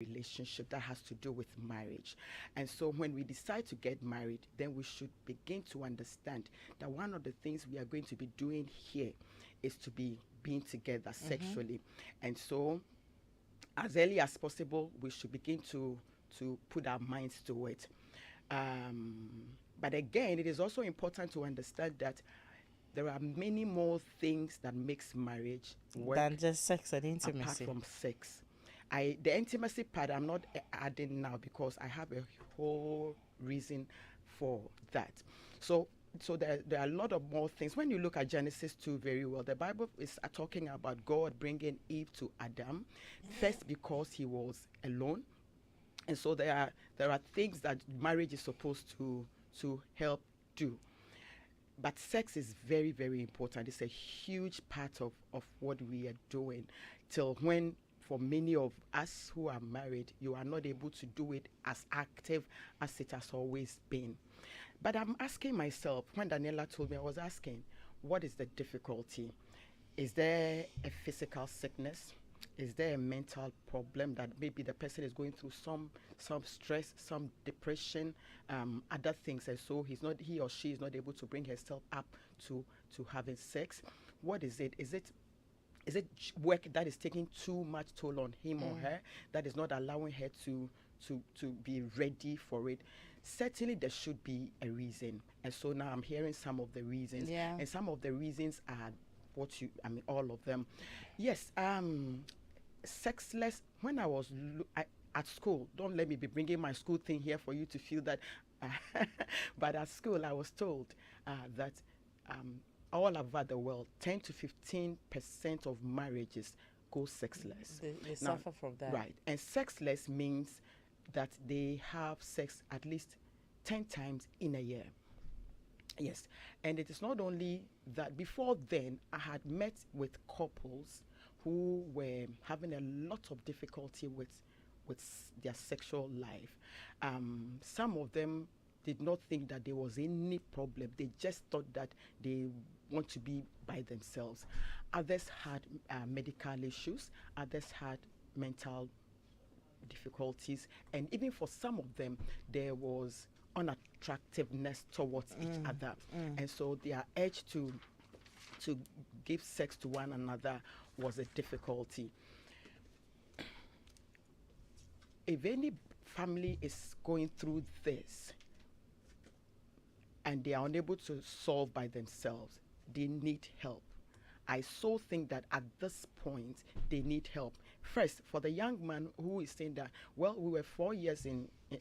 relationship that has to do with marriage. And so when we decide to get married, then we should begin to understand that one of the things we are going to be doing here is to be being together sexually. And so as early as possible, we should begin to put our minds to it. But again, it is also important to understand that there are many more things that makes marriage work than just sex and apart intimacy. from sex. The intimacy part I'm not adding now because I have a whole reason for that. So there are a lot of more things. When you look at Genesis 2 very well, the Bible is talking about God bringing Eve to Adam, first because he was alone. And so there are things that marriage is supposed to help do. But sex is very, very important. It's a huge part of what we are doing. Till when, for many of us who are married, you are not able to do it as active as it has always been. But I'm asking myself, when Daniela told me, I was asking, what is the difficulty? Is there a physical sickness? Is there a mental problem that maybe the person is going through some stress, some depression, other things, and so he or she is not able to bring herself up to having sex? What is it? Is it work that is taking too much toll on him or her that is not allowing her to be ready for it? Certainly there should be a reason, and so now I'm hearing some of the reasons, and some of the reasons are all of them. Yes, sexless. When I was at school, don't let me be bringing my school thing here for you to feel that, but at school I was told that all over the world, 10 to 15% of marriages go sexless. They Now, suffer from that. right, and sexless means that they have sex at least 10 times in a year. Yes, and it is not only that. Before then, I had met with couples who were having a lot of difficulty with their sexual life. Some of them did not think that there was any problem. They just thought that they want to be by themselves. Others had medical issues. Others had mental difficulties, and even for some of them, there was unattractiveness towards each other, and so their urge to give sex to one another was a difficulty. If any family is going through this and they are unable to solve by themselves, they need help. I so think that at this point they need help. First, for the young man who is saying that, well, we were 4 years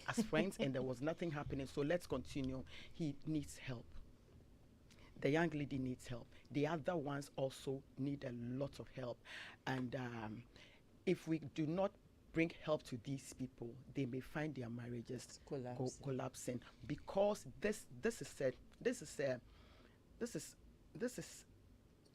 as friends and there was nothing happening, so let's continue. He needs help. The young lady needs help. The other ones also need a lot of help. And if we do not bring help to these people, they may find their marriages collapsing, because this is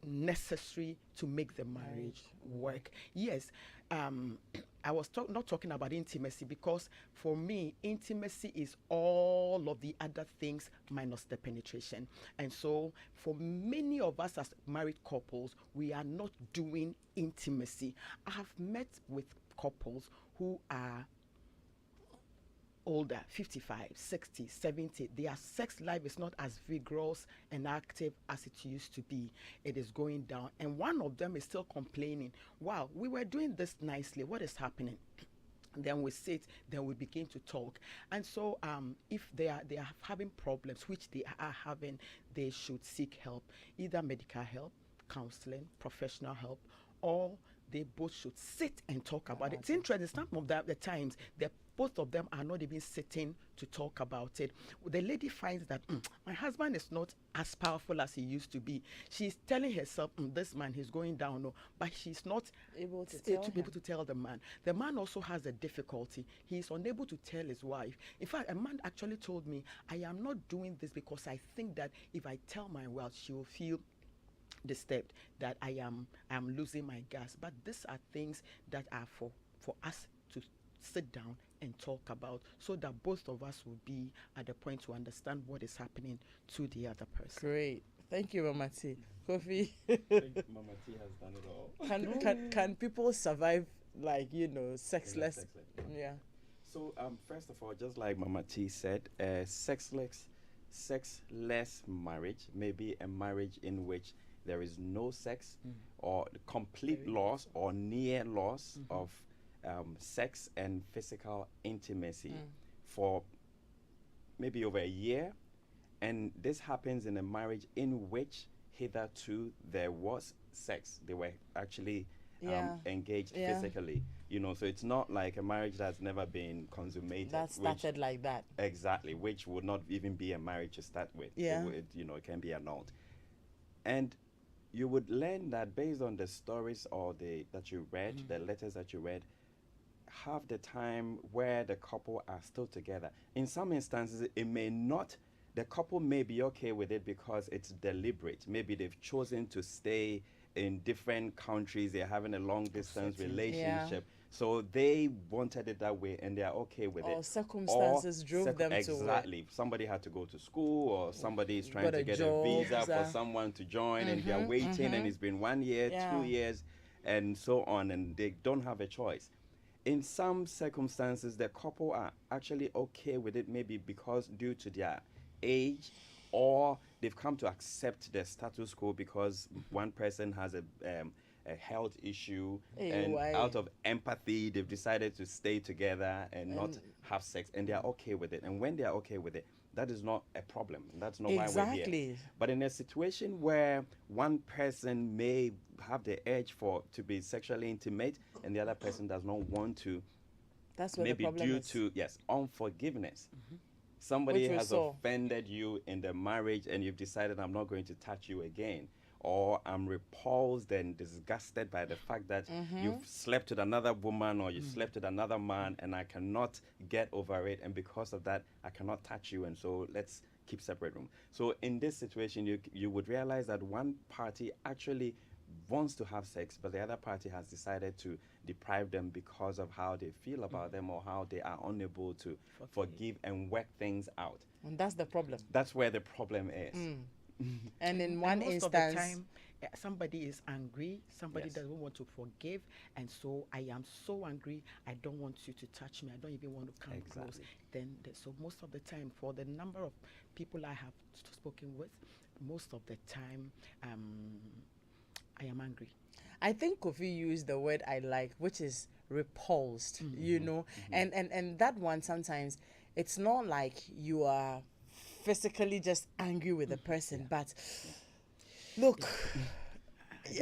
necessary to make the marriage work. Yes, I was not talking about intimacy, because for me, intimacy is all of the other things minus the penetration. And so for many of us as married couples, we are not doing intimacy. I have met with couples who are older, 55, 60, 70, their sex life is not as vigorous and active as it used to be. It is going down. And one of them is still complaining, wow, we were doing this nicely. What is happening? Then we sit, then we begin to talk. And so if they are having problems, which they are having, they should seek help, either medical help, counseling, professional help, or they both should sit and talk about it. It's interesting, some of the times, both of them are not even sitting to talk about it. The lady finds that my husband is not as powerful as he used to be. She's telling herself, this man, he's going down, no, but she's not able to be able to tell the man. The man also has a difficulty. He's unable to tell his wife. In fact, a man actually told me, I am not doing this because I think that if I tell my wife, she will feel disturbed that I am losing my gas. But these are things that are for us to sit down and talk about, so that both of us will be at the point to understand what is happening to the other person. Great. Thank you, Mama T. Kofi. I think Mama T has done it all. Can people survive, like, sexless? Yeah. So first of all, just like Mama T said, sexless marriage may be a marriage in which there is no sex or the complete Very loss or near loss Mhm. of sex and physical intimacy for maybe over a year. And this happens in a marriage in which hitherto there was sex. They were actually Yeah. engaged Yeah. physically. So it's not like a marriage that's never been consummated. That started like that. Exactly, which would not even be a marriage to start with. Yeah. It can be annulled. And you would learn that based on the stories or that you read, the letters that you read, half the time where the couple are still together. In some instances, the couple may be okay with it because it's deliberate. Maybe they've chosen to stay in different countries. They're having a long distance Setting. relationship. So they wanted it that way and they're okay with it. Or circumstances drove them to exactly. Somebody had to go to school or somebody is trying got to a get job, a visa for so- someone to join and they're waiting and it's been 1 year, Yeah. 2 years and so on, and they don't have a choice. In some circumstances, the couple are actually okay with it, maybe because due to their age, or they've come to accept the status quo because one person has a health issue, and why? out of empathy, they've decided to stay together and not have sex, and they are okay with it. And when they are okay with it, that is not a problem. That's not why we're here. Exactly. But in a situation where one person may have the urge to be sexually intimate and the other person does not want to, That's what maybe the problem due is. to unforgiveness. Somebody Which we has saw. offended you in the marriage and you've decided, I'm not going to touch you again, or I'm repulsed and disgusted by the fact that you've slept with another woman or you slept with another man and I cannot get over it, and because of that I cannot touch you, and so let's keep separate room. So in this situation, you would realize that one party actually wants to have sex, but the other party has decided to deprive them because of how they feel about them or how they are unable to forgive and work things out. And that's the problem. That's where the problem is. And in And one most instance, of the time, somebody is angry, somebody Yes. doesn't want to forgive, and so I am so angry, I don't want you to touch me, I don't even want to come close. Exactly. So most of the time, for the number of people I have spoken with, most of the time, I am angry. I think Kofi used the word I like, which is repulsed, you know, and that one sometimes it's not like you are physically just angry with the person, but look,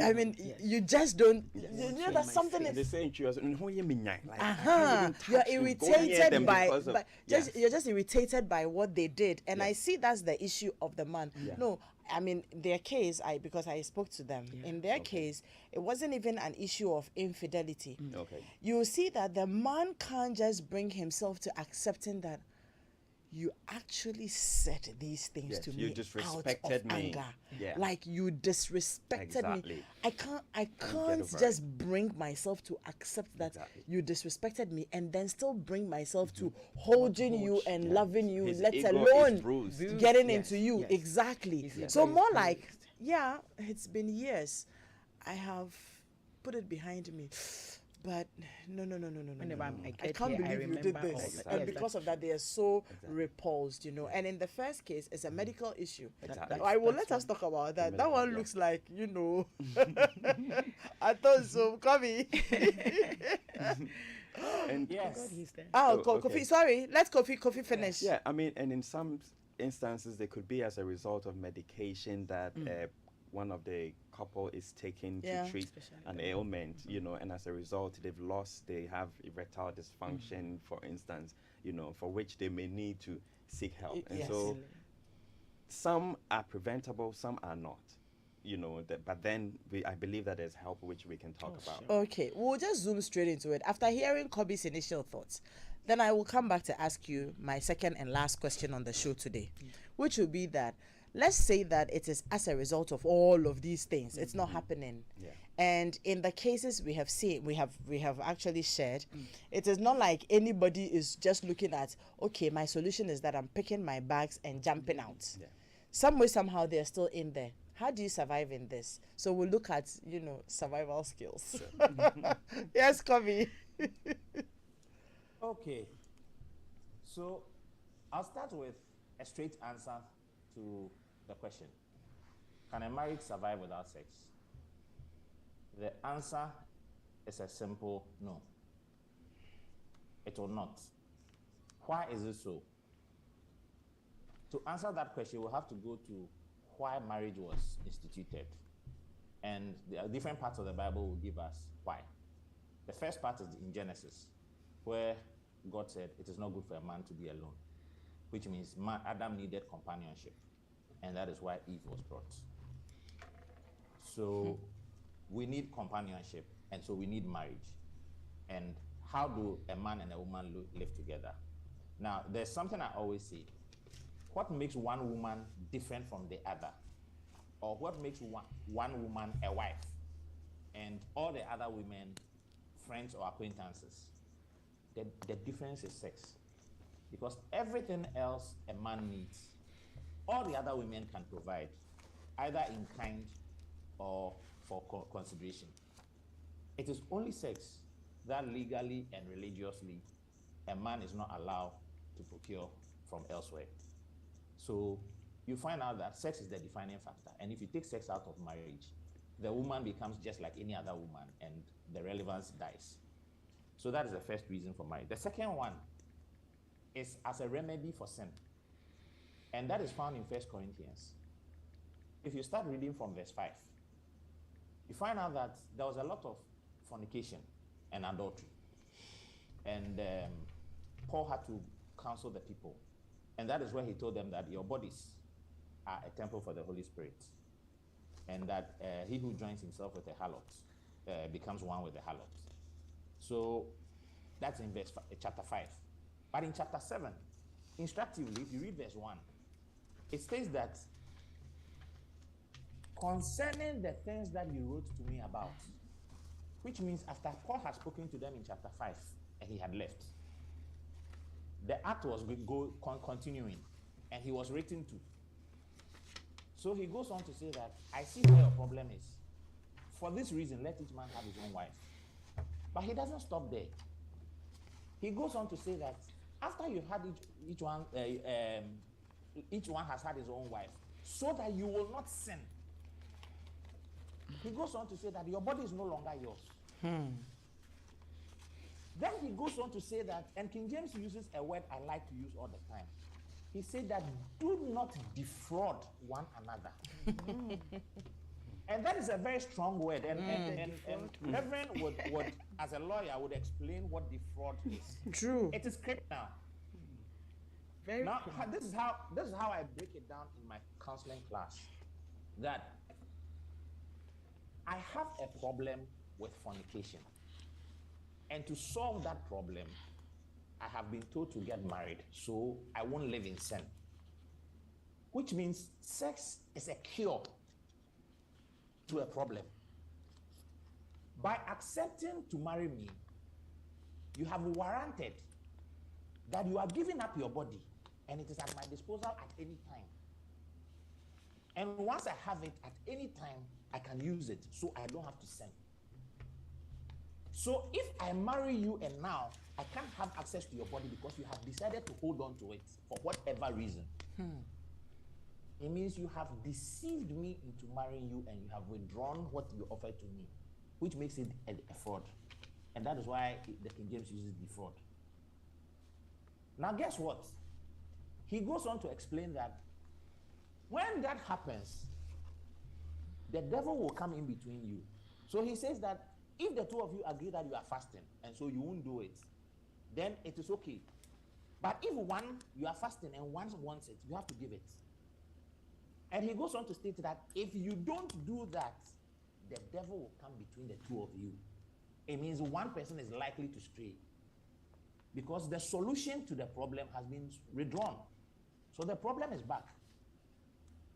I mean, you just don't, you know, that's something They that's, say in Chios, "Nho ye minyai," like, I can't uh-huh, even you're touch you, go near irritated them by, because of- Yes. you're just irritated by what they did, and I Yes. see that's the issue of the man. Yeah. No, I mean their case, because I spoke to them. Yeah. In their Okay. case, it wasn't even an issue of infidelity. Okay. You see that the man can't just bring himself to accepting that you actually said these things Yes, to you me out disrespected of me. anger. Yeah. Like you disrespected me. Exactly. I can't over just bring myself to accept that Exactly. you disrespected me and then still bring myself to holding you hold and Yeah. loving you, His let ego is alone bruised. getting Yes, into you. yes. Exactly. His ego So is more like, bruised. yeah, it's been years. I have put it behind me. But no. Whenever I I get can't here, I believe you did remember all this. the- And yes, because of that, they are so repulsed, you know. And in the first case, it's a medical issue. Exactly. I will That's let us talk about that. That medical, one yeah. looks like, you know, I thought so. Coming. And Yes. God, he's there. Oh, Oh, okay. Kofi, sorry. Let Kofi finish. yeah, I mean, and in some instances, they could be as a result of medication that one of the couple is taking Yeah. to treat Especially an the ailment, you know, and as a result, they have erectile dysfunction, for instance, you know, for which they may need to seek help. And Yes. so some are preventable, some are not, you know, but then I believe that there's help which we can talk about. sure. Okay, we'll just zoom straight into it. After hearing Kobe's initial thoughts, then I will come back to ask you my second and last question on the show today, which will be that let's say that it is as a result of all of these things, it's not happening. Yeah. And in the cases we have seen, we have actually shared, it is not like anybody is just looking at, okay, my solution is that I'm picking my bags and jumping out. Yeah. Some way, somehow, they're still in there. How do you survive in this? So we'll look at, you know, survival skills. Yes, Kobe. God, he's there. Okay. Oh, So, okay. okay. Okay. So I'll start with a straight answer to the question. Can a marriage survive without sex? The answer is a simple no. It will not. Why is it so? To answer that question, we'll have to go to why marriage was instituted. And the different parts of the Bible will give us why. The first part is in Genesis, where God said it is not good for a man to be alone, which means Adam needed companionship, and that is why Eve was brought. So we need companionship, and so we need marriage. And how do a man and a woman live together? Now, there's something I always say. What makes one woman different from the other? Or what makes one woman a wife and all the other women friends or acquaintances? The difference is sex. Because everything else a man needs, all the other women can provide, either in kind or for consideration. It is only sex that legally and religiously a man is not allowed to procure from elsewhere. So you find out that sex is the defining factor. And if you take sex out of marriage, the woman becomes just like any other woman and the relevance dies. So that is the first reason for marriage. The second one is as a remedy for sin. And that is found in 1 Corinthians. If you start reading from verse 5, you find out that there was a lot of fornication and adultery. And Paul had to counsel the people. And that is where he told them that your bodies are a temple for the Holy Spirit. And that he who joins himself with a harlot becomes one with the harlot. So that's in chapter 5. But in chapter 7, instructively, if you read verse 1, it states that concerning the things that you wrote to me about, which means after Paul had spoken to them in chapter 5 and he had left, the act was continuing and he was written to. So he goes on to say that, I see where your problem is. For this reason, let each man have his own wife. But he doesn't stop there. He goes on to say that after you've had each one has had his own wife, so that you will not sin. He goes on to say that your body is no longer yours. Then he goes on to say that, and King James uses a word I like to use all the time. He said that do not defraud one another. And that is a very strong word. And Reverend would, as a lawyer, would explain what defraud is. True. It is criminal. Very now, criminal. this is how I break it down in my counseling class. That I have a problem with fornication. And to solve that problem, I have been told to get married, so I won't live in sin. Which means sex is a cure to a problem. By accepting to marry me, you have warranted that you are giving up your body and it is at my disposal at any time. And once I have it at any time, I can use it, so I don't have to sin. So if I marry you and now I can't have access to your body because you have decided to hold on to it for whatever reason, it means you have deceived me into marrying you and you have withdrawn what you offered to me, which makes it a fraud. And that is why the King James uses defraud. Now guess what? He goes on to explain that when that happens, the devil will come in between you. So he says that if the two of you agree that you are fasting and so you won't do it, then it is okay. But if you are fasting and one wants it, you have to give it. And he goes on to state that if you don't do that, the devil will come between the two of you. It means one person is likely to stray because the solution to the problem has been withdrawn. So the problem is back.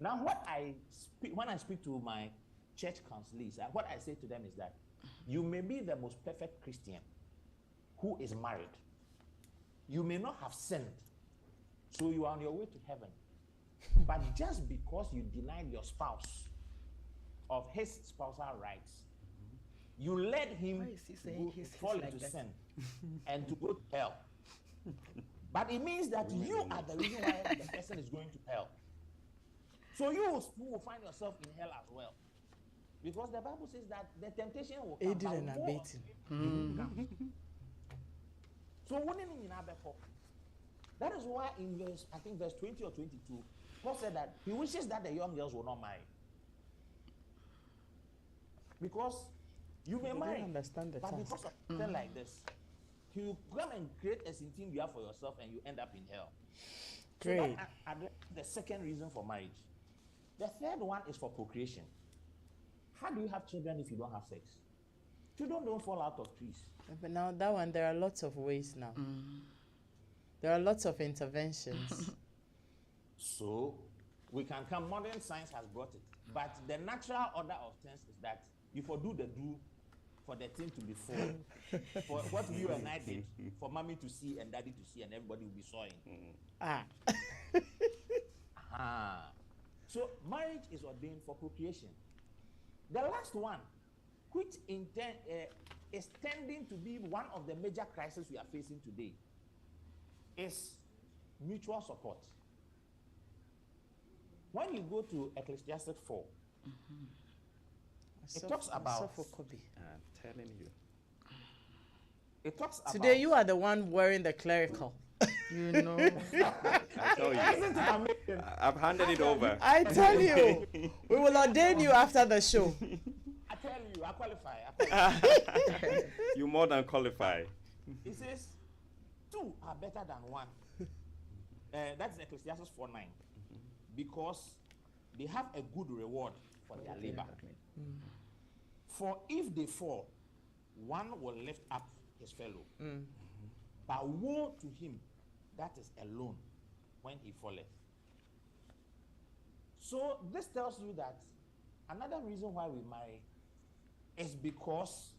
Now, when I speak to my church counselees, what I say to them is that you may be the most perfect Christian who is married. You may not have sinned, so you are on your way to heaven. But just because you denied your spouse of his spousal rights, you led him to fall into sin and to go to hell. But it means that you are the reason why the person is going to hell. So you will find yourself in hell as well. Because the Bible says that the temptation will come. Aiding and abetting. So that is why in verse 20 or 22, Paul said that he wishes that the young girls will not marry. Because you may marry, understand the but task. because of something like this, you come and create a centennial for yourself and you end up in hell. Great. So that's the second reason for marriage. The third one is for procreation. How do you have children if you don't have sex? Children don't fall out of trees. But now that one, there are lots of ways now. There are lots of interventions. So we can come, modern science has brought it. But the natural order of things is that you do for the thing to be full. For what you and I did, for mommy to see and daddy to see and everybody will be sawing. So marriage is ordained for procreation. The last one, which is tending to be one of the major crises we are facing today, is mutual support. When you go to Ecclesiastes 4, it talks about. I'm telling you. It talks about. Today you are the one wearing the clerical. You know. I tell you. I've handed it over. I tell you, we will ordain you after the show. I tell you, I qualify. You more than qualify. It says, 2 are better than 1. That's Ecclesiastes 4:9. Because they have a good reward for their labor. For if they fall, one will lift up his fellow. But woe to him that is alone when he falleth. So this tells you that another reason why we marry is because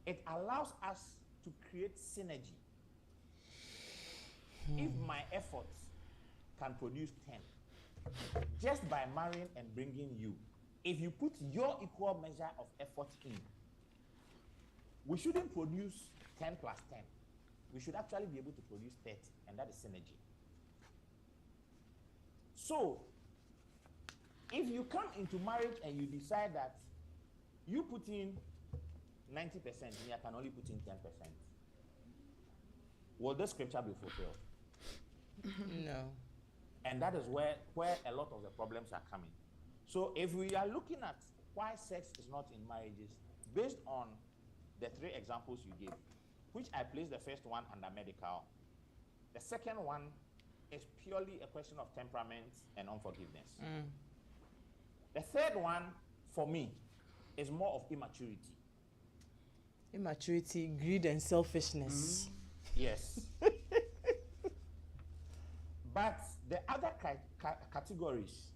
it allows us to create synergy. If my efforts can produce 10, just by marrying and bringing you, if you put your equal measure of effort in, we shouldn't produce 10 plus 10. We should actually be able to produce 30, and that is synergy. So, if you come into marriage and you decide that you put in 90%, me, I can only put in 10%, will this scripture be fulfilled? No. And that is where a lot of the problems are coming. So if we are looking at why sex is not in marriages, based on the 3 examples you gave, which I place the first one under medical, the second one is purely a question of temperament and unforgiveness. The third one, for me, is more of immaturity. Immaturity, greed, and selfishness. Yes. But the other categories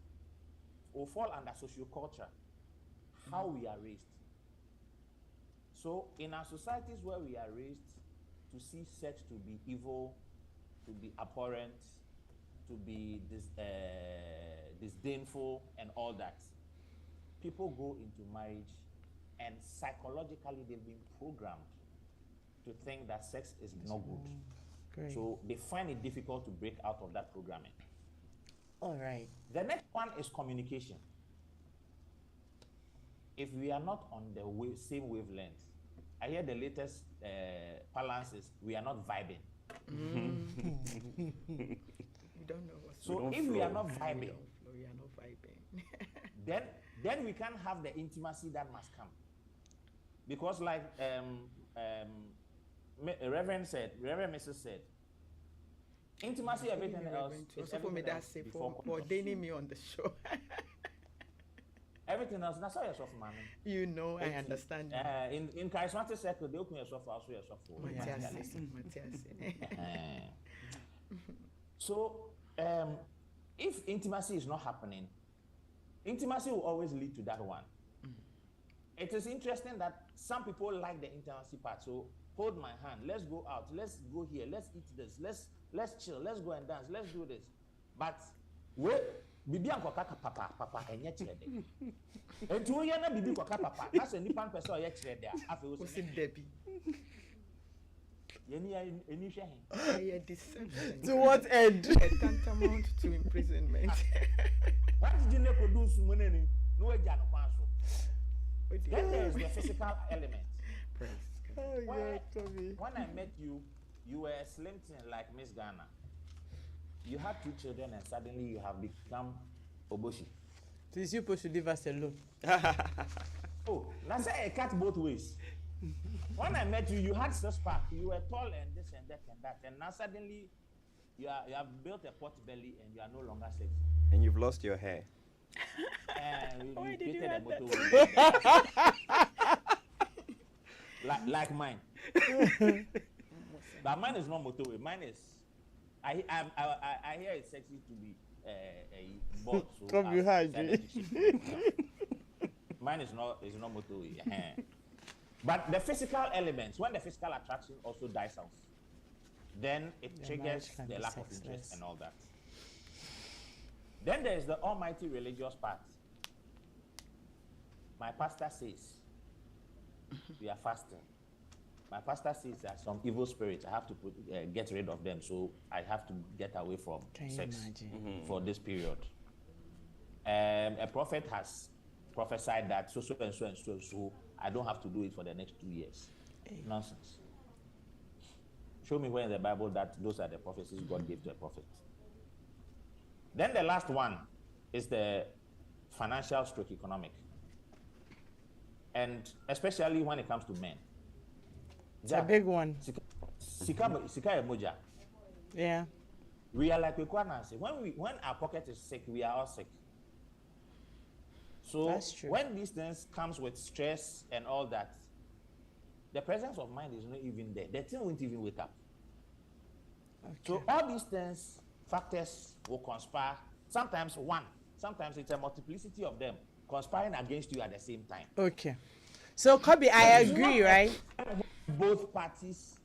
will fall under socioculture, how we are raised. So in our societies where we are raised to see sex to be evil, to be abhorrent, to be disdainful and all that, people go into marriage and psychologically they've been programmed to think that sex is no good. Great. So they find it difficult to break out of that programming. All right. The next one is communication. If we are not on the same wavelength, I hear the latest balance is we are not vibing. We don't know what's So if we are not vibing, we are not vibing. then we can't have the intimacy that must come. Because like Reverend Mrs. said, intimacy, everything else is everything else before for ordaining me on the show. Everything else, that's how you're suffering, man. You know, I understand. In charismatic circle, they open yourself also yourself. So, if intimacy is not happening, intimacy will always lead to that one. It is interesting that some people like the intimacy part. So, hold my hand, let's go out, let's go here, let's eat this, let's chill, let's go and dance, let's do this. But wait, bibi anko kaka papa enye chede. Entu ye na bibi kaka papa, na se nipa person ye chede a afi wo se Debbie. A deception. To what end? A tantamount to imprisonment. What did you never do? No, then there is the physical element. Praise God. Oh, When, God, Kobe. when I met you, you were a slim thing like Miss Ghana. You had 2 children and suddenly you have become Oboshi. Please, you should leave us alone. Oh, now say a cat both ways. When I met you, you had 6 pack. You were tall and this and that and that. And now suddenly you have built a pot belly and you are no longer sexy. And you've lost your hair. And Why you did you created a add that? motorway. like mine. But mine is not motorway. Mine is. I hear it's sexy to be a bald. So Come I've behind decided to shift. No. Mine is not motorway. But the physical elements, when the physical attraction also dies off, then it The triggers marriage can the be lack of sexless. interest and all that. Then there is the almighty religious part. My pastor says we are fasting. My pastor says that some evil spirits, I have to get rid of them, so I have to get away from Can you sex imagine? for this period. A prophet has prophesied that so and so and so and so, I don't have to do it for the next 2 years. Nonsense. Show me where in the Bible that those are the prophecies God gave to a prophet. Then the last one is the financial stroke economic. And especially when it comes to men. It's a big one. Sika emoja. Yeah. We are like Nancy. When our pocket is sick, we are all sick. So That's true. when these things comes with stress and all that, the presence of mind is not even there. The thing won't even wake up. Okay. So all these things, factors will conspire. Sometimes it's a multiplicity of them conspiring against you at the same time. Okay. So, Kobe, I agree, right? Both parties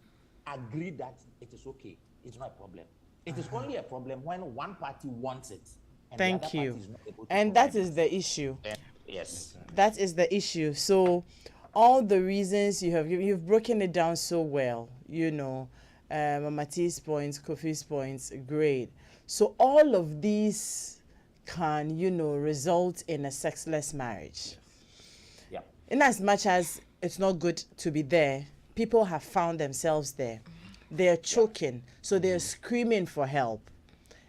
agree that it is okay. It's not a problem. It is only a problem when one party wants it. And the Thank other you. party is not able to And that provide is it. the issue. Yes. That is the issue. So, all the reasons you've broken it down so well, Mama T's points, Kofi's points, great. So, all of these can, result in a sexless marriage. Yeah. In as much as it's not good to be there, people have found themselves there. They're choking, so they're screaming for help.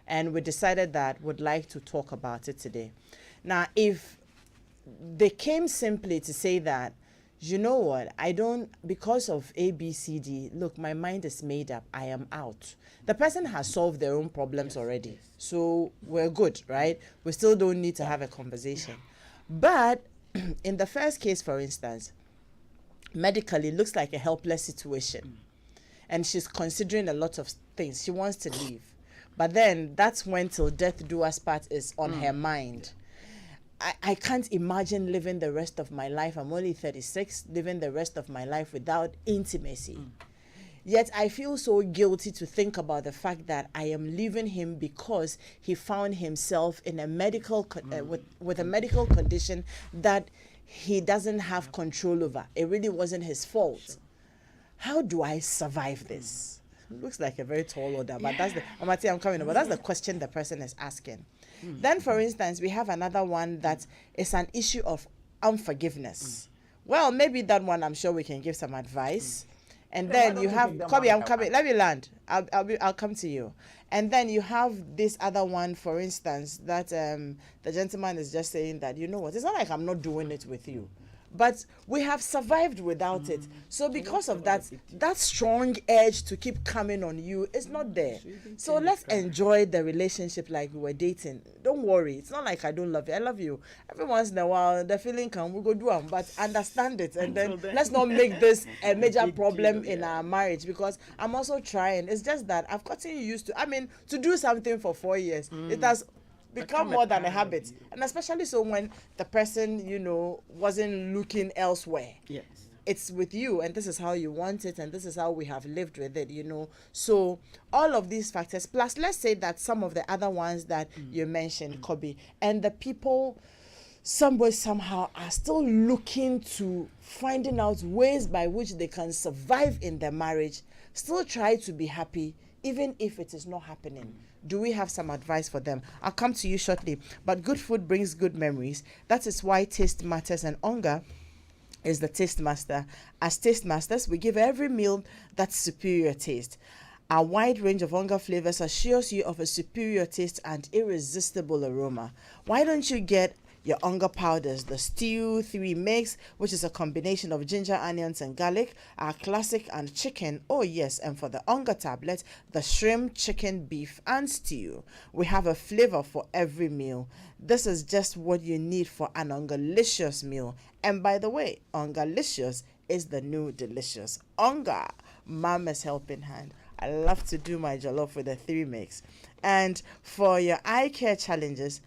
And we decided that we'd like to talk about it today. Now, if they came simply to say that, you know what, because of A, B, C, D, look, my mind is made up, I am out. The person has solved their own problems already. So we're good, right? We still don't need to have a conversation. But in the first case, for instance, medically, it looks like a helpless situation. And she's considering a lot of things. She wants to leave. But then that's when till death do us part is on her mind. I can't imagine living the rest of my life. I'm only 36, living the rest of my life without intimacy. Yet I feel so guilty to think about the fact that I am leaving him because he found himself in a medical with a medical condition that he doesn't have control over. It really wasn't his fault. Sure. How do I survive this? Looks like a very tall order, but that's the Amati, I'm coming over. That's the question the person is asking. Then, for instance, we have another one that is an issue of unforgiveness. Well, maybe that one I'm sure we can give some advice. And then you have Kobe, I'm coming. Let me land. I'll come to you. And then you have this other one, for instance, that the gentleman is just saying that, you know what, it's not like I'm not doing it with you. But we have survived without it. So because of that, that strong urge to keep coming on you is not there. So let's enjoy the relationship like we were dating. Don't worry. It's not like I don't love you. I love you. Every once in a while, the feeling can, we go do them, but understand it. And then let's not make this a major problem in our marriage, because I'm also trying. It's just that I've gotten used to do something for 4 years. It has become more than a habit, and especially so when the person wasn't looking elsewhere. Yes, it's with you, and this is how you want it, and this is how we have lived with it. So all of these factors, plus let's say that some of the other ones that you mentioned, Kobe, and the people somewhere somehow are still looking to finding out ways by which they can survive in their marriage, still try to be happy even if it is not happening. Do we have some advice for them? I'll come to you shortly. But good food brings good memories. That is why taste matters, and Onga is the taste master. As taste masters, we give every meal that superior taste. Our wide range of Onga flavors assures you of a superior taste and irresistible aroma. Why don't you get your Onga powders, the Stew 3 Mix, which is a combination of ginger, onions, and garlic, our classic and chicken, oh yes, and for the Onga tablet, the shrimp, chicken, beef, and stew. We have a flavor for every meal. This is just what you need for an Ongalicious meal. And by the way, Ongalicious is the new delicious. Onga, Mama's helping hand. I love to do my jollof with the 3 Mix. And for your eye care challenges,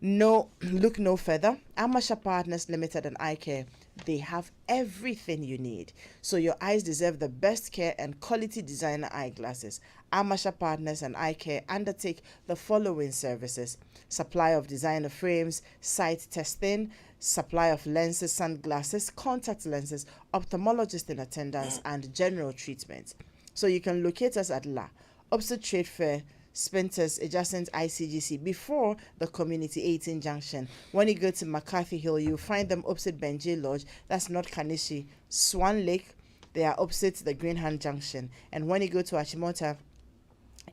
look no further. Amasha Partners Limited and Eye Care, they have everything you need. So your eyes deserve the best care and quality designer eyeglasses. Amasha Partners and Eye Care undertake the following services: supply of designer frames, sight testing, supply of lenses, sunglasses, contact lenses, ophthalmologist in attendance, and general treatment. So you can locate us at opposite Trade Fair, Spinters, adjacent ICGC, before the Community 18 Junction. When you go to McCarthy Hill, you'll find them opposite Benji Lodge. That's not Kanishi. Swan Lake, they are opposite the Greenhand Junction. And when you go to Achimota,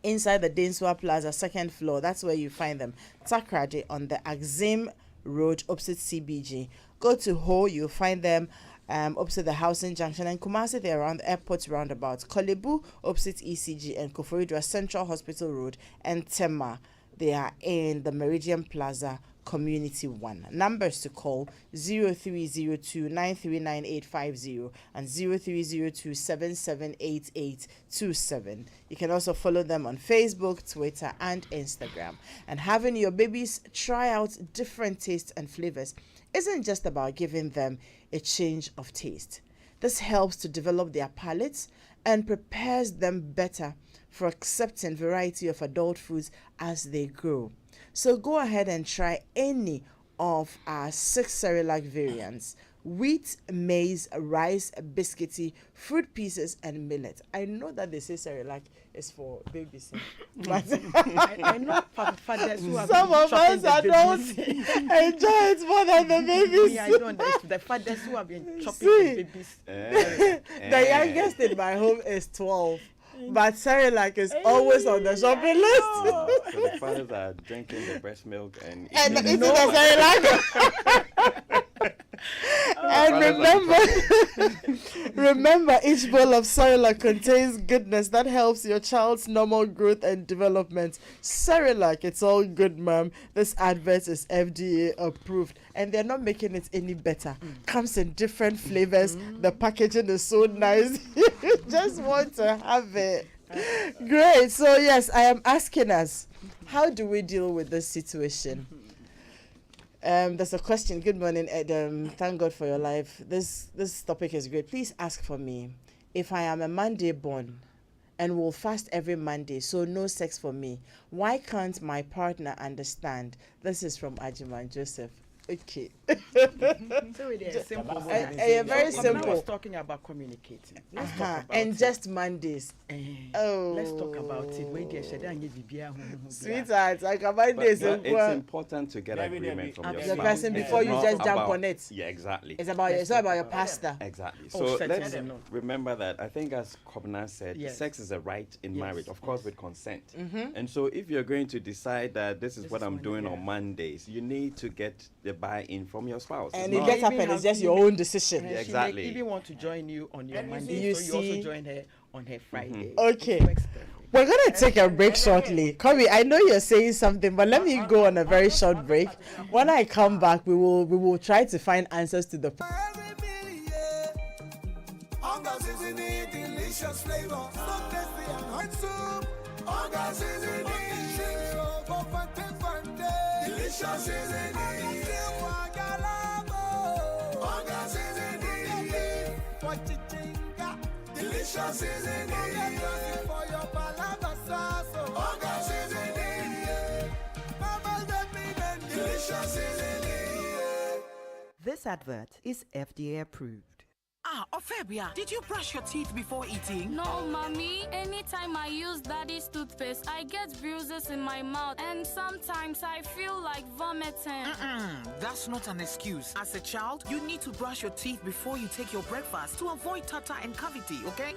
inside the Dainswa Plaza, 2nd floor, that's where you find them. Takrade on the Axim Road, opposite CBG. Go to Ho, you'll find them opposite the Housing Junction, and Kumasi, they're around the airport roundabout. Kolebu, opposite ECG, and Koforidua Central Hospital Road, and Tema, they are in the Meridian Plaza, Community 1. Numbers to call 0302 939850 and 0302 778827. You can also follow them on Facebook, Twitter, and Instagram. And having your babies try out different tastes and flavors isn't just about giving them a change of taste. This helps to develop their palates and prepares them better for accepting variety of adult foods as they grow. So go ahead and try any of our 6 Cerelac variants: wheat, maize, rice, biscuity, fruit pieces, and millet. I know that they say Cerelac is for babies, but I know fathers who have some been of us chopping the adults babies. enjoy it more than the babies. Me, I don't. It's the fathers who have been chopping See. the babies. The youngest in my home is 12, but Cerelac is always on the shopping list. So the fathers are drinking the breast milk and And eating eating the the Cerelac. And remember, each bowl of Cerelac contains goodness that helps your child's normal growth and development. Cerelac, it's all good, ma'am. This advert is FDA approved, and they're not making it any better. Comes in different flavors. The packaging is so nice. You just want to have it. Great. So yes, I am asking us, how do we deal with this situation? There's a question. Good morning, Edem. Thank God for your life. This topic is great. Please ask for me. If I am a Monday born and will fast every Monday, so no sex for me, why can't my partner understand? This is from Ajiman Joseph. Okay. So it is simple. Very So, simple. I was talking about communicating. Let's talk about And it. just Mondays. Oh. Let's talk about it. Wait there, Shada and Yebibia. Sweetheart, like a But Mondays. it's important to get Debbie, agreement from Debbie. your The spouse. person It's before you not just jump about- on it. Yeah, exactly. It's about your pastor. Exactly. Oh, So certainly let's not. remember that I think, as Kobna said, Yes. sex is a right in Yes, marriage, of course, with consent. Mm-hmm. And so if you're going to decide that this is what I'm one, doing yeah. on Mondays, you need to get the buy-in from your spouse. And It's it not- gets Even happened, it's have just you- your own decision. And Yeah, she may exactly. even want to join you on your And you Monday, see- so you You also see- join her on her Friday. Okay. It works perfect. We're gonna take a break shortly. Kobe, I know you're saying something, but let me go on a very short break. When I come back, we will try to find answers to the Delicious flavor, so tasty and hot soup. Onga seasoning, delicious seasoning. Onga seasoning, delicious seasoning. For your palava sauce, Onga seasoning, delicious seasoning. advert is FDA approved. Ophelia, did you brush your teeth before eating? No, Mommy. Anytime I use Daddy's toothpaste, I get bruises in my mouth and sometimes I feel like vomiting. That's not an excuse. As a child, you need to brush your teeth before you take your breakfast to avoid tartar and cavity, okay?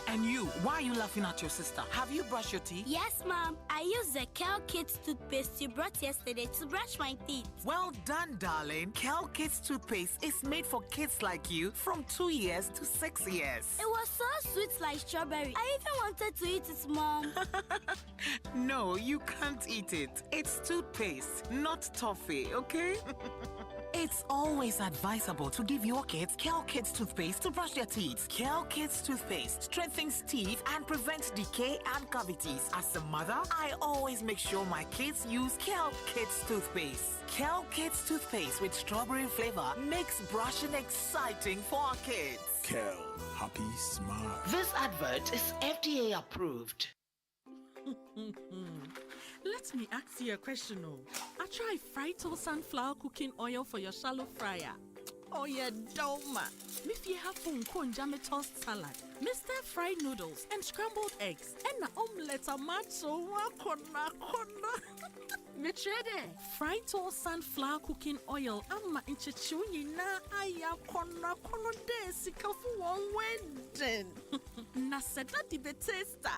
And you, why are you laughing at your sister? Have you brushed your teeth? Yes, Mom. I used the Kel Kids toothpaste you brought yesterday to brush my teeth. Well done, darling. Kel Kids toothpaste is made for kids like you from 2 years to 6 years. It was so sweet like strawberry. I even wanted to eat it, Mom. No, you can't eat it. It's toothpaste, not toffee, okay? It's always advisable to give your kids Kel Kids toothpaste to brush their teeth. Kel Kids toothpaste strengthens teeth and prevents decay and cavities. As a mother, I always make sure my kids use Kel Kids toothpaste. Kel Kids toothpaste with strawberry flavor makes brushing exciting for our kids. Kel, happy smile. This advert is FDA approved. Let me ask you a question. I try Frito sunflower cooking oil for your shallow fryer. Oh yeah, doma. If you have jame tossed salad, Mr. Fried noodles and scrambled eggs, and na omelette amacho kona. Mitrede. Frito sunflower cooking oil amma inchechuni na aya kona de sikafu one wedding. Na seda di betesta.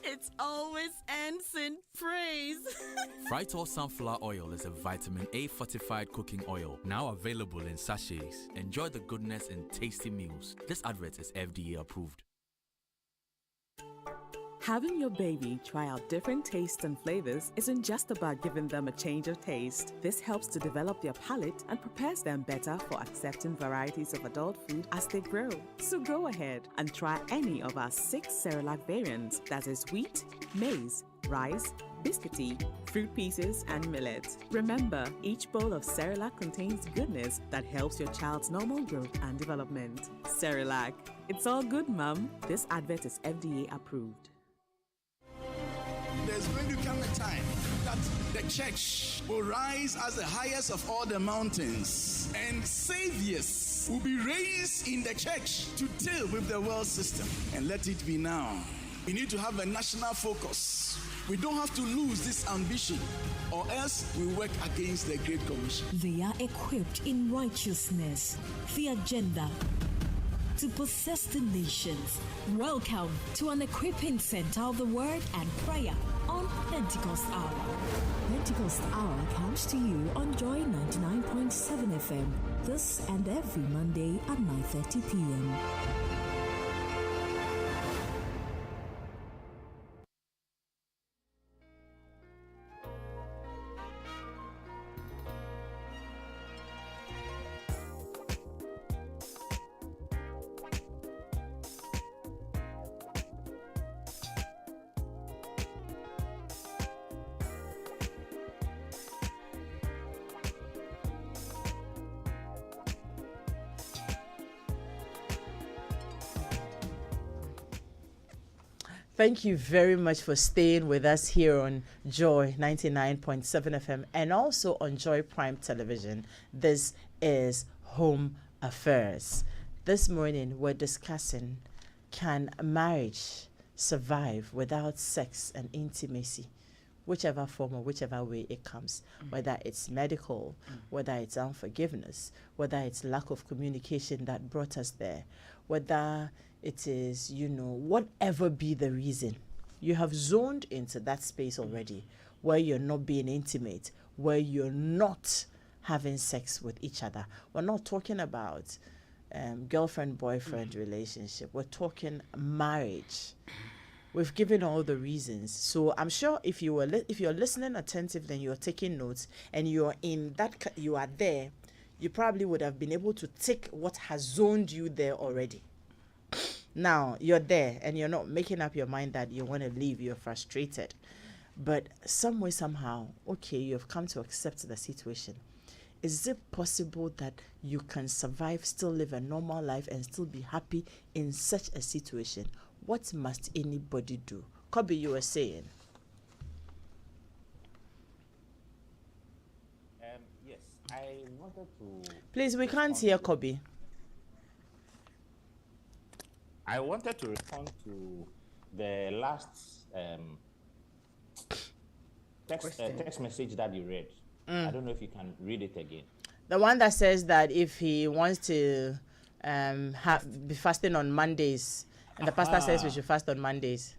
It always ends in praise. Frito sunflower oil is a vitamin A fortified cooking oil, now available in sachets. Enjoy the goodness in tasty meals. This advert is FDA approved. Having your baby try out different tastes and flavors isn't just about giving them a change of taste. This helps to develop their palate and prepares them better for accepting varieties of adult food as they grow. So go ahead and try any of our 6 Cerelac variants, that is wheat, maize, rice, biscuity, fruit pieces, and millet. Remember, each bowl of Cerelac contains goodness that helps your child's normal growth and development. Cerelac, it's all good, Mum. This advert is FDA approved. There's going to come a time that the church will rise as the highest of all the mountains, and saviors will be raised in the church to deal with the world system. And let it be now. We need to have a national focus. We don't have to lose this ambition, or else we work against the Great Commission. They are equipped in righteousness, the agenda to possess the nations. Welcome to an equipping center of the word and prayer on Pentecost Hour. Pentecost Hour comes to you on Joy 99.7 FM, this and every Monday at 9:30 p.m. Thank you very much for staying with us here on Joy 99.7 FM and also on Joy Prime Television. This is Home Affairs. This morning we're discussing, can marriage survive without sex and intimacy? Whichever form or whichever way it comes, whether it's medical, whether it's unforgiveness, whether it's lack of communication that brought us there, whether it is, whatever be the reason, you have zoned into that space already where you're not being intimate, where you're not having sex with each other. We're not talking about girlfriend-boyfriend relationship. We're talking marriage. We've given all the reasons. So I'm sure if you're listening attentively and you're taking notes and you're in that, you are there, you probably would have been able to take what has zoned you there already. Now you're there and you're not making up your mind that you want to leave, you're frustrated. But some way, somehow, okay, you've come to accept the situation. Is it possible that you can survive, still live a normal life and still be happy in such a situation? What must anybody do? Kobe, you were saying. Yes. I wanted to. Please, we can't hear Kobe. I wanted to respond to the last text message that you read. I don't know if you can read it again. The one that says that if he wants to be fasting on Mondays, and the pastor says we should fast on Mondays.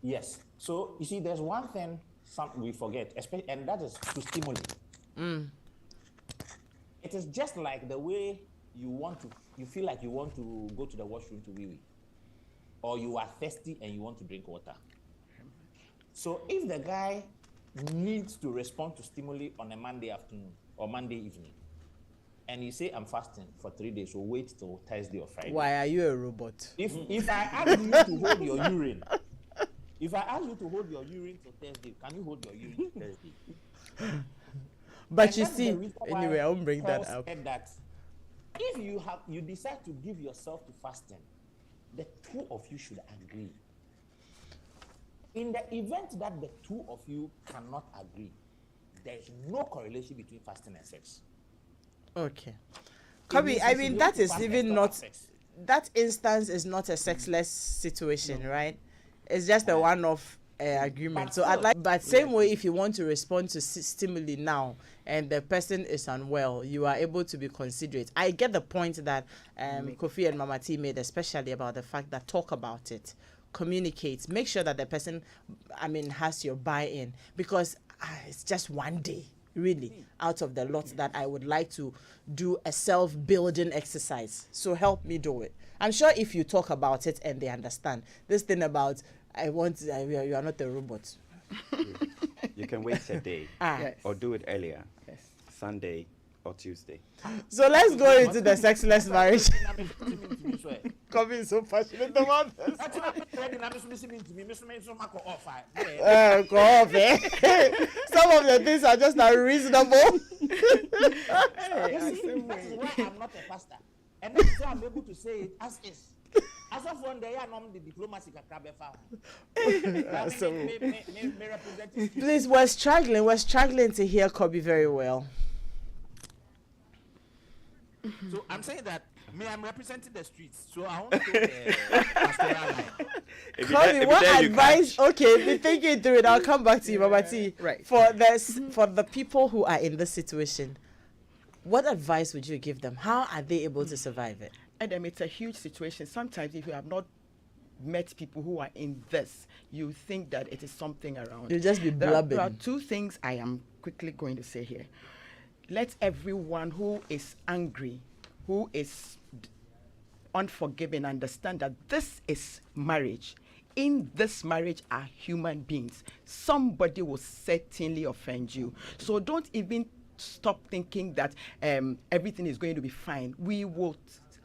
Yes. So you see, there's one thing we forget, and that is to stimulate. It is just like the way you feel like you want to go to the washroom to wee-wee, or you are thirsty and you want to drink water. So if the guy needs to respond to stimuli on a Monday afternoon or Monday evening, and you say, I'm fasting for 3 days, so wait till Thursday or Friday. Why are you a robot? If I ask you to hold your urine, till Thursday, can you hold your urine till Thursday? But and you see, anyway, I won't bring that up. That if you decide to give yourself to fasting, the two of you should agree. In the event that the two of you cannot agree, there is no correlation between fasting and sex. Okay. Kobe, I mean, that is even not, that instance is not a sexless situation, right? It's just a one-off agreement. So I'd like, but same way, if you want to respond to stimuli now and the person is unwell, you are able to be considerate. I get the point that Kofi and Mama T made, especially about the fact that talk about it, communicate, make sure that the person, I mean, has your buy-in, because it's just one day, really, out of the lot that I would like to do a self-building exercise. So help me do it. I'm sure if you talk about it and they understand this thing about you are not a robot. You can wait a day or do it earlier, Sunday or Tuesday. So let's go into the sexless marriage. Coming so passionate about this. Go off, eh? Some of the things are just unreasonable. That's why I'm not a pastor. And that's why I'm able to say it as is. As of one day, I know the diplomacy Please, we're struggling to hear Kobe very well. So I'm saying that I'm representing the streets, so I want to go the pastoral line. Kobe, what advice? Okay, be thinking through it. I'll come back to you, Mama T. Right. For the people who are in this situation, what advice would you give them? How are they able to survive it? Edem, it's a huge situation. Sometimes if you have not met people who are in this, you think that it is something around. You'll just be blubbing. There are two things I am quickly going to say here. Let everyone who is angry, who is unforgiving, understand that this is marriage. In this marriage are human beings. Somebody will certainly offend you. So don't even stop thinking that everything is going to be fine. We will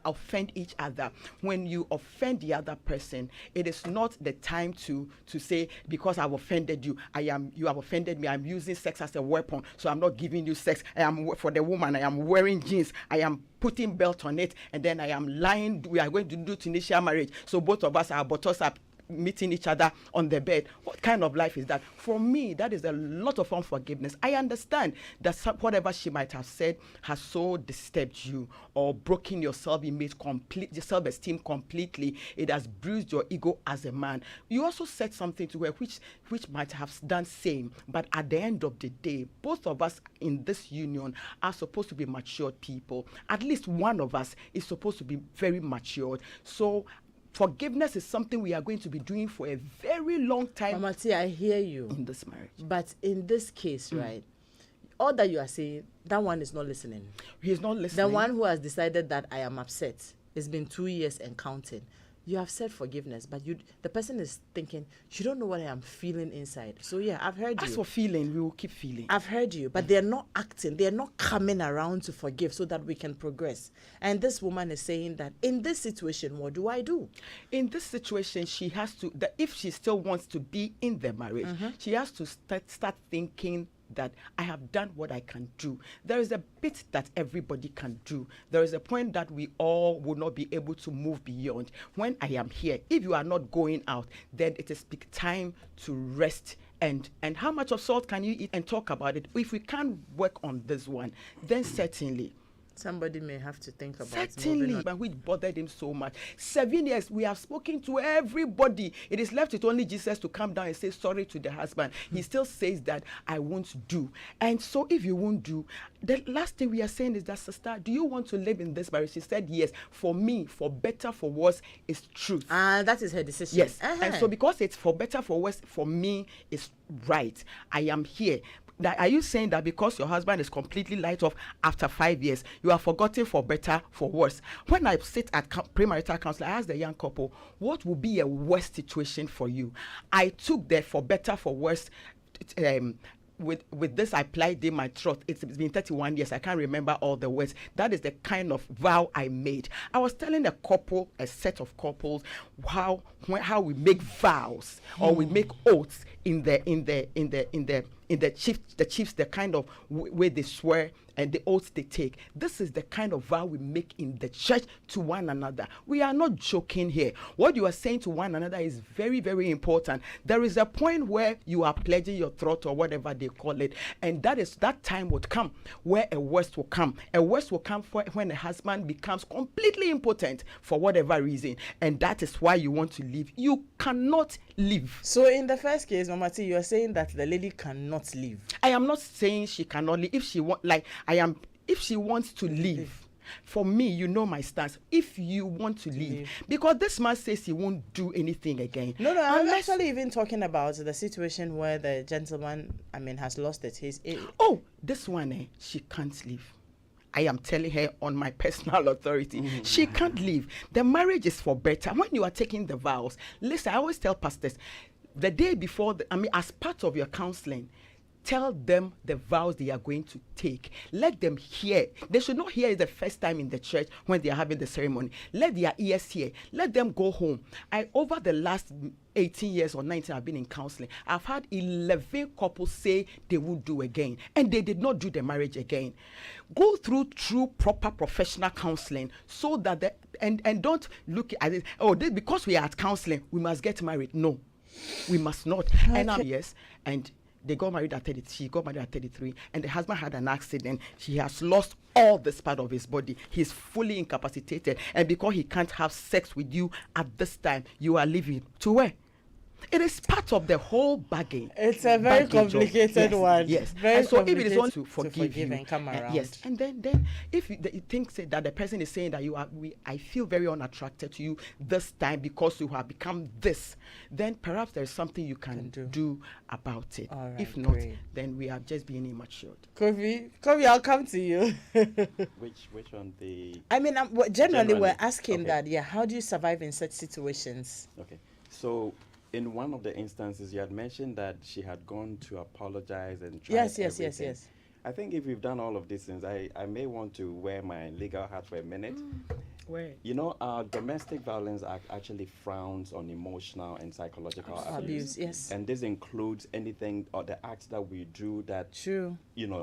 offend each other. When you offend the other person, it is not the time to say, because I've offended you, you have offended me, I'm using sex as a weapon, so I'm not giving you sex. I am for the woman, I am wearing jeans, I am putting belt on it, and then I am lying. We are going to do initial marriage, so both of us, our buttocks are meeting each other on the bed. What kind of life is that? For me, that is a lot of unforgiveness. I understand that whatever she might have said has so disturbed you or broken your self-image your self-esteem completely. It has bruised your ego as a man. You also said something to her which might have done same, but at the end of the day, both of us in this union are supposed to be matured people. At least one of us is supposed to be very matured. So forgiveness is something we are going to be doing for a very long time. Mama T, I hear you. In this marriage. But in this case, right, all that you are saying, that one is not listening. He's not listening. The one who has decided that I am upset, it's been 2 years and counting. You have said forgiveness, but the person is thinking, you don't know what I am feeling inside. So yeah, I've heard you. As for feeling, we will keep feeling. I've heard you, but they're not acting. They're not coming around to forgive so that we can progress. And this woman is saying that in this situation, what do I do? In this situation, she has to, if she still wants to be in the marriage, she has to start thinking that I have done what I can do. There is a bit that everybody can do. There is a point that we all will not be able to move beyond. When I am here, if you are not going out, then it is peak time to rest. And how much of salt can you eat, and talk about it? If we can't work on this one, then certainly somebody may have to think about certainly, but which bothered him so much. 7 years, we have spoken to everybody. It is left with only Jesus to come down and say sorry to the husband. He still says that I won't do. And so if you won't do, the last thing we are saying is that, sister, do you want to live in this marriage? She said yes. For me, for better, for worse, is truth. That is her decision. Yes. And so because it's for better, for worse, for me, is right. I am here. Are you saying that because your husband is completely light off after 5 years, you are forgotten for better, for worse? When I sit at premarital counseling, I ask the young couple, what would be a worst situation for you? I took the for better, for worse. With this, I plied in my trust. It's been 31 years. I can't remember all the words. That is the kind of vow I made. I was telling a set of couples, how we make vows or we make oaths in the chiefs, the kind of way they swear and the oaths they take. This is the kind of vow we make in the church to one another. We are not joking here. What you are saying to one another is very, very important. There is a point where you are pledging your throat or whatever they call it, and that time would come where a worst will come. A worst will come when a husband becomes completely impotent for whatever reason, and that is why you want to leave. You cannot leave. So in the first case, Mama T, you are saying that the lady cannot leave. I am not saying she cannot leave. If she if she wants to leave. For me, you know my stance. If you want to leave, because this man says he won't do anything again. No, I'm actually even talking about the situation where the gentleman, has lost it. This one, she can't leave. I am telling her on my personal authority. She can't leave. The marriage is for better. When you are taking the vows, listen, I always tell pastors, the day before, as part of your counseling, tell them the vows they are going to take. Let them hear. They should not hear it the first time in the church when they are having the ceremony. Let their ears hear. Let them go home. Over the last 18 years or 19 I've been in counseling, I've had 11 couples say they would do again, and they did not do the marriage again. Go through true, proper professional counseling so that and don't look at it, because we are at counseling, we must get married. No, we must not. Okay. And they got married at 30. She got married at 33, and the husband had an accident. He has lost all this part of his body. He's fully incapacitated, and because he can't have sex with you at this time, you are leaving to where? It is part of the whole bargain. It's a very complicated one. Yes. Very so if it is want to forgive you, and come around. yes. And then if you think that the person is saying that I feel very unattracted to you this time because you have become this, then perhaps there is something you can do about it. Right, if not, great. then we are just being immature. Kofi, I'll come to you. Which on the? Generally we're asking that. Yeah, how do you survive in such situations? Okay, so. In one of the instances, you had mentioned that she had gone to apologize and try everything. Yes. I think if we've done all of these things, I may want to wear my legal hat for a minute. Where? Our Domestic Violence Act actually frowns on emotional and psychological abuse. Yes. And this includes anything or the acts that we do that, true,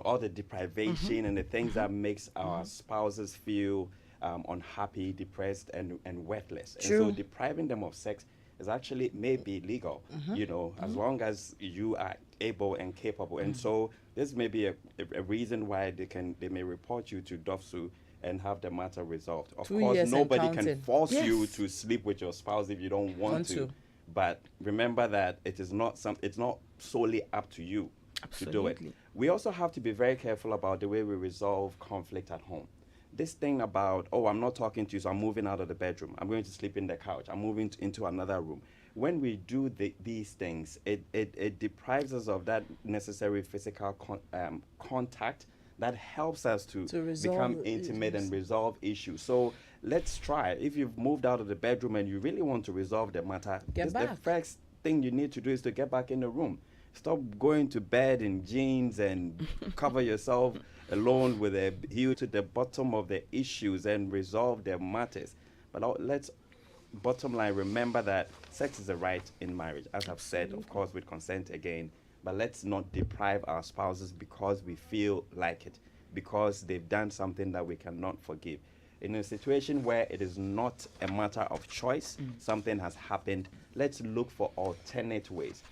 all the deprivation and the things that makes our spouses feel unhappy, depressed, and worthless. True. And so depriving them of sex is actually may be legal, as long as you are able and capable. And so this may be a reason why they may report you to DOFSU and have the matter resolved. Of course, nobody can force you to sleep with your spouse if you don't want to. But remember that it's not solely up to you to do it. We also have to be very careful about the way we resolve conflict at home. This thing about, I'm not talking to you, so I'm moving out of the bedroom. I'm going to sleep in the couch. I'm moving into another room. When we do these things, it deprives us of that necessary physical contact that helps us to become intimate and resolve issues. So let's try. If you've moved out of the bedroom and you really want to resolve the matter, the first thing you need to do is to get back in the room. Stop going to bed in jeans and cover yourself alone with a heel to the bottom of the issues and resolve their matters. But let's, bottom line, remember that sex is a right in marriage. As I've said, of course, with consent again. but let's not deprive our spouses because we feel like it, because they've done something that we cannot forgive. In a situation where it is not a matter of choice, something has happened, let's look for alternate ways.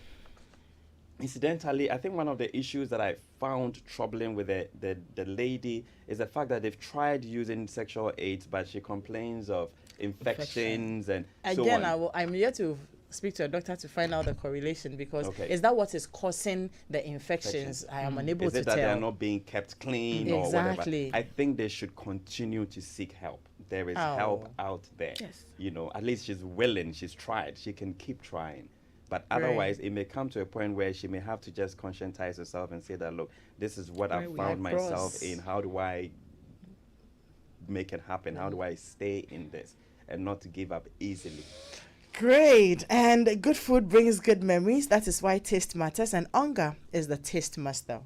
Incidentally, I think one of the issues that I found troubling with the lady is the fact that they've tried using sexual aids, but she complains of infections and so on. Again, I'm here to speak to a doctor to find out the correlation, because is that what is causing the infections? I am unable to tell. Is it that they are not being kept clean or exactly. whatever? I think they should continue to seek help. There is help out there. Yes. You know, at least she's willing, she's tried, she can keep trying. But otherwise, it may come to a point where she may have to just conscientize herself and say that, look, this is what I've found myself in. How do I make it happen? How do I stay in this and not to give up easily? Great. And good food brings good memories. That is why taste matters, and Onga is the taste master.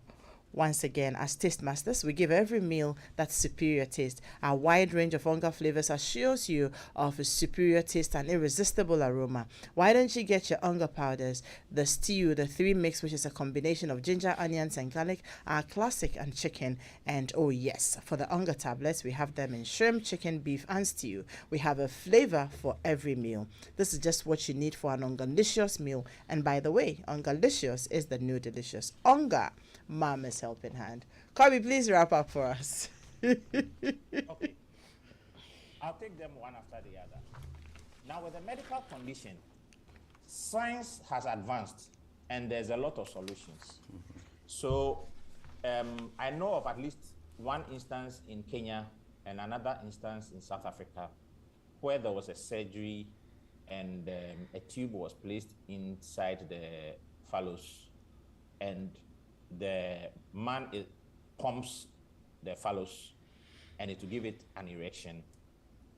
Once again, as taste masters, we give every meal that superior taste. Our wide range of Onga flavors assures you of a superior taste and irresistible aroma. Why don't you get your Onga powders, the stew, the 3 mix, which is a combination of ginger, onions, and garlic, our classic, and chicken. And oh yes, for the Onga tablets, we have them in shrimp, chicken, beef, and stew. We have a flavor for every meal. This is just what you need for an Ongalicious meal. And by the way, Ongalicious is the new delicious. Onga, Mama's helping hand. Kobe, please wrap up for us. Okay. I'll take them one after the other. Now, with the medical condition, science has advanced and there's a lot of solutions. So I know of at least one instance in Kenya and another instance in South Africa where there was a surgery and a tube was placed inside the phallus, and the man pumps the phallus and it will give it an erection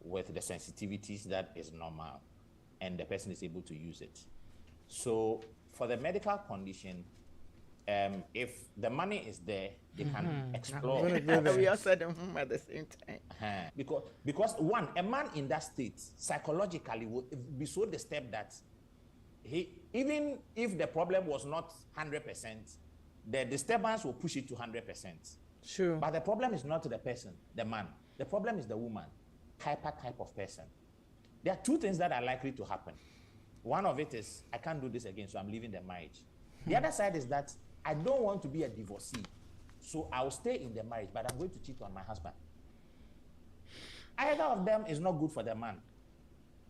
with the sensitivities that is normal, and the person is able to use it. So for the medical condition, if the money is there, they can explore. We all said at the same time. Because one, a man in that state psychologically will be so disturbed that even if the problem was not 100%, the disturbance will push it to 100%. Sure. But the problem is not the person, the man. The problem is the woman, type of person. There are 2 things that are likely to happen. One of it is, I can't do this again, so I'm leaving the marriage. The other side is that I don't want to be a divorcee, so I'll stay in the marriage, but I'm going to cheat on my husband. Either of them is not good for the man.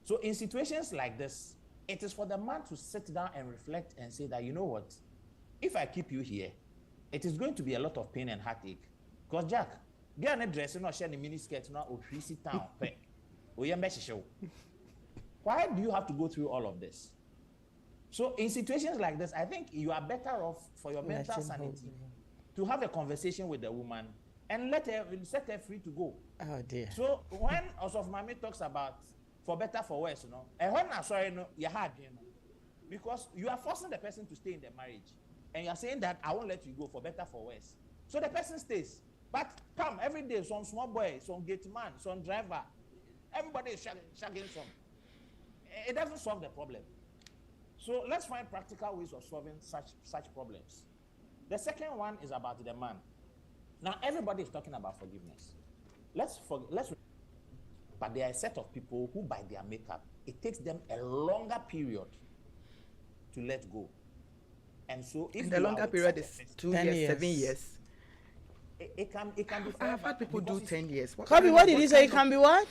So in situations like this, it is for the man to sit down and reflect and say that, you know what? If I keep you here, it is going to be a lot of pain and heartache. Because Jack, get a dress, not share the mini skirt, not sit down. Why do you have to go through all of this? So in situations like this, I think you are better off for your mental sanity to have a conversation with the woman and set her free to go. Oh dear. So when Osof Mami talks about for better, for worse, and when I'm sorry, you're hard, because you are forcing the person to stay in the marriage. And you're saying that I won't let you go for better, for worse. So the person stays. But come every day, some small boy, some gate man, some driver, everybody is shagging some. It doesn't solve the problem. So let's find practical ways of solving such problems. The second one is about the man. Now everybody is talking about forgiveness. But there are a set of people who, by their makeup, it takes them a longer period to let go. And so if the longer period is 2 years, 7 years. It can be forever. I've had people do 10 years. Kobe, what did you say? It can be what?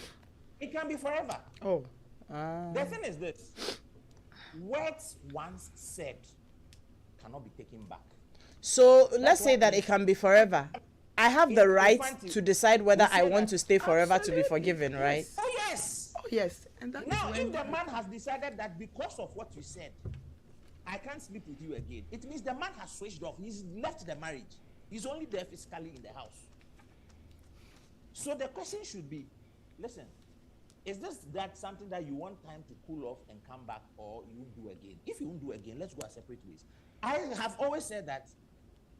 It can be forever. Oh. The thing is this. Words once said cannot be taken back. So let's say that it can be forever. I have the right to decide whether I want to stay forever to be forgiven, right? Oh yes. Oh yes. And that now, if the man has decided that because of what you said, I can't sleep with you again, it means the man has switched off. He's left the marriage. He's only there physically in the house. So the question should be, listen, is that something that you want time to cool off and come back, or you won't do again? If you won't do again, let's go our separate ways. I have always said that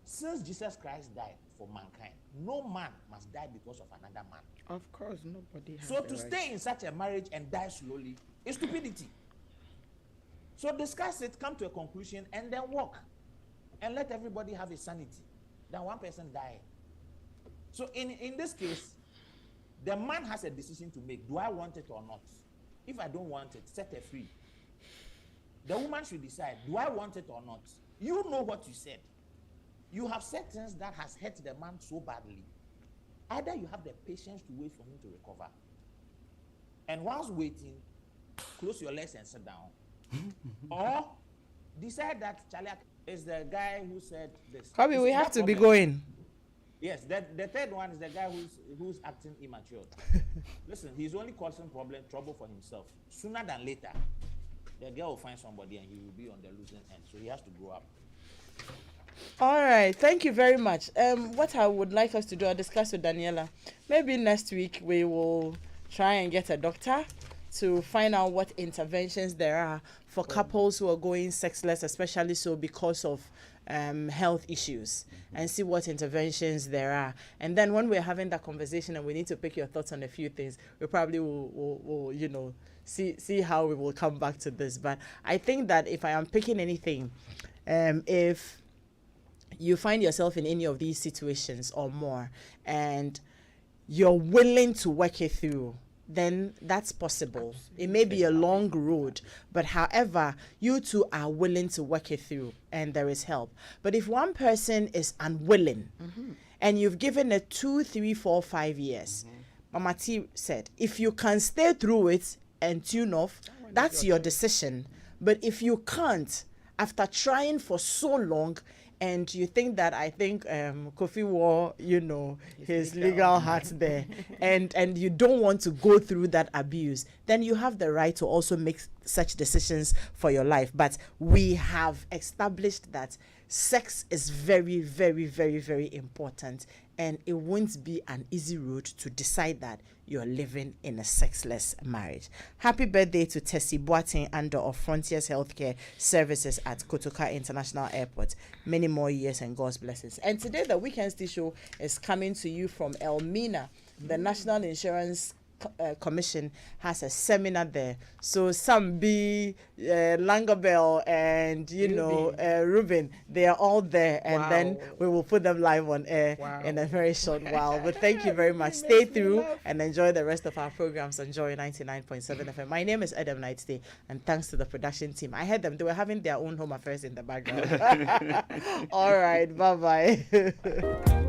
since Jesus Christ died for mankind, no man must die because of another man. Of course, nobody has so to stay in such a marriage and die slowly is stupidity. So discuss it, come to a conclusion, and then walk. and let everybody have a sanity than one person die. So in this case, the man has a decision to make. Do I want it or not? If I don't want it, set her free. The woman should decide, do I want it or not? You know what you said. You have said things that has hurt the man so badly. Either you have the patience to wait for him to recover. And whilst waiting, close your legs and sit down. Or decide that Charlie is the guy who said this. Kobe, we have to be going. Yes, the third one is the guy who's acting immature. Listen, he's only causing trouble for himself. Sooner than later, the girl will find somebody and he will be on the losing end. So he has to grow up. All right, thank you very much. What I would like us to do, I'll discuss with Daniela. Maybe next week we will try and get a doctor to find out what interventions there are for couples who are going sexless, especially so because of health issues, and see what interventions there are. And then when we're having that conversation and we need to pick your thoughts on a few things, we probably will you know, see how we will come back to this. But I think that if I am picking anything, if you find yourself in any of these situations or more, and you're willing to work it through, then that's possible. It may be a long road, but however, you two are willing to work it through and there is help. But if one person is unwilling and you've given it 2, 3, 4, 5 years, Mama T said, if you can stay through it and tune off, that's your decision. But if you can't, after trying for so long, and you think that, I think Kofi wore, you know, his legal hat there, and you don't want to go through that abuse, then you have the right to also make such decisions for your life. But we have established that sex is very, very, very, very important, and it won't be an easy road to decide that you're living in a sexless marriage. Happy birthday to Tessie Boateng Ando of Frontiers Healthcare Services at Kotoka International Airport. Many more years and God's blessings. And today the Weekend Tea Show is coming to you from Elmina. The National Insurance Commission has a seminar there. So Sambi, Langabel, and Ruben, they are all there, and then we will put them live on air in a very short while. But thank you very much. Stay through and enjoy the rest of our programs on Joy 99.7 FM. My name is Edem Nightstay, and thanks to the production team. I heard them; they were having their own home affairs in the background. All right, bye bye.